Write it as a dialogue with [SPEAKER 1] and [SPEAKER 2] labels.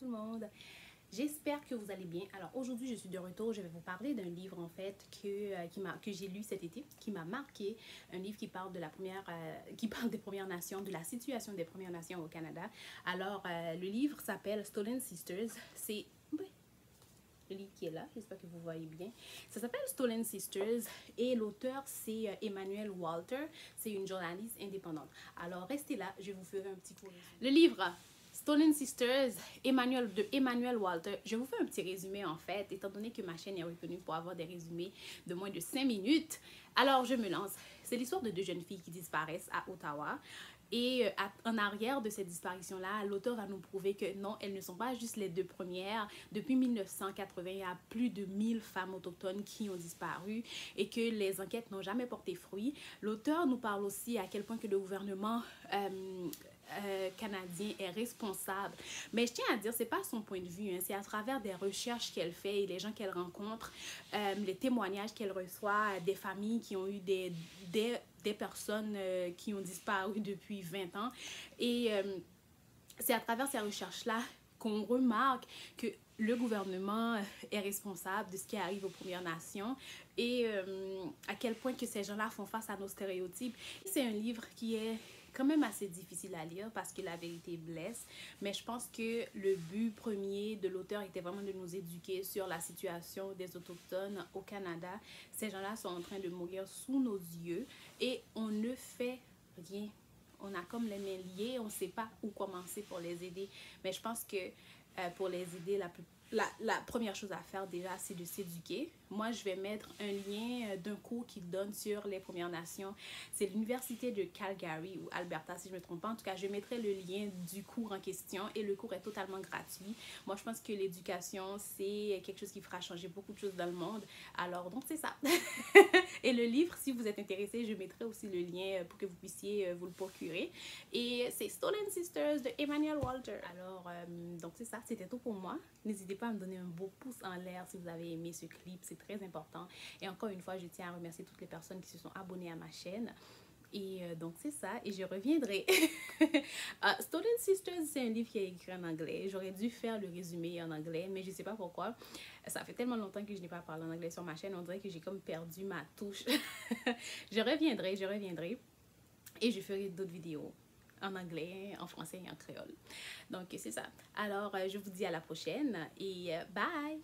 [SPEAKER 1] tout le monde. J'espère que vous allez bien. Alors aujourd'hui je suis de retour, je vais vous parler d'un livre en fait que j'ai lu cet été, qui m'a marqué. Un livre qui parle de qui parle des Premières Nations, de la situation des Premières Nations au Canada. Alors le livre s'appelle Stolen Sisters. C'est le livre qui est là, j'espère que vous voyez bien. Ça s'appelle Stolen Sisters et l'auteur c'est Emmanuel Walter. C'est une journaliste indépendante. Alors restez là, je vous ferai un petit cours. Le livre Stolen Sisters, Emmanuel Walter. Je vous fais un petit résumé en fait, étant donné que ma chaîne est reconnue pour avoir des résumés de moins de 5 minutes. Alors je me lance. C'est l'histoire de deux jeunes filles qui disparaissent à Ottawa. Et en arrière de cette disparition-là, l'auteur va nous prouver que non, elles ne sont pas juste les deux premières. Depuis 1980, il y a plus de 1000 femmes autochtones qui ont disparu et que les enquêtes n'ont jamais porté fruit. L'auteur nous parle aussi à quel point que le gouvernement canadien est responsable. Mais je tiens à dire, c'est pas son point de vue, hein, c'est à travers des recherches qu'elle fait et les gens qu'elle rencontre, les témoignages qu'elle reçoit des familles qui ont eu des personnes qui ont disparu depuis 20 ans. Et c'est à travers ces recherches-là qu'on remarque que le gouvernement est responsable de ce qui arrive aux Premières Nations et à quel point que ces gens-là font face à nos stéréotypes. C'est un livre qui est quand même assez difficile à lire parce que la vérité blesse, mais je pense que le but premier de l'auteur était vraiment de nous éduquer sur la situation des Autochtones au Canada. Ces gens-là sont en train de mourir sous nos yeux et on ne fait rien. On a comme les mains liées, on ne sait pas où commencer pour les aider. Mais je pense que pour les aider, la première chose à faire déjà, c'est de s'éduquer. Moi, je vais mettre un lien d'un cours qu'il donne sur les Premières Nations. C'est l'université de Calgary ou Alberta, si je ne me trompe pas. En tout cas, je mettrai le lien du cours en question et le cours est totalement gratuit. Moi, je pense que l'éducation, c'est quelque chose qui fera changer beaucoup de choses dans le monde. Alors, donc, c'est ça. Et le livre, si vous êtes intéressé, je mettrai aussi le lien pour que vous puissiez vous le procurer. Et c'est Stolen Sisters de Emmanuel Walter. Alors, donc c'est ça, c'était tout pour moi. N'hésitez pas à me donner un beau pouce en l'air si vous avez aimé ce clip, c'est très important. Et encore une fois, je tiens à remercier toutes les personnes qui se sont abonnées à ma chaîne. Et donc c'est ça, et je reviendrai. Stolen Sisters, c'est un livre qui est écrit en anglais. J'aurais dû faire le résumé en anglais, mais je sais pas pourquoi. Ça fait tellement longtemps que je n'ai pas parlé en anglais sur ma chaîne, on dirait que j'ai comme perdu ma touche. Je reviendrai. Et je ferai d'autres vidéos en anglais, en français et en créole. Donc c'est ça. Alors je vous dis à la prochaine et bye!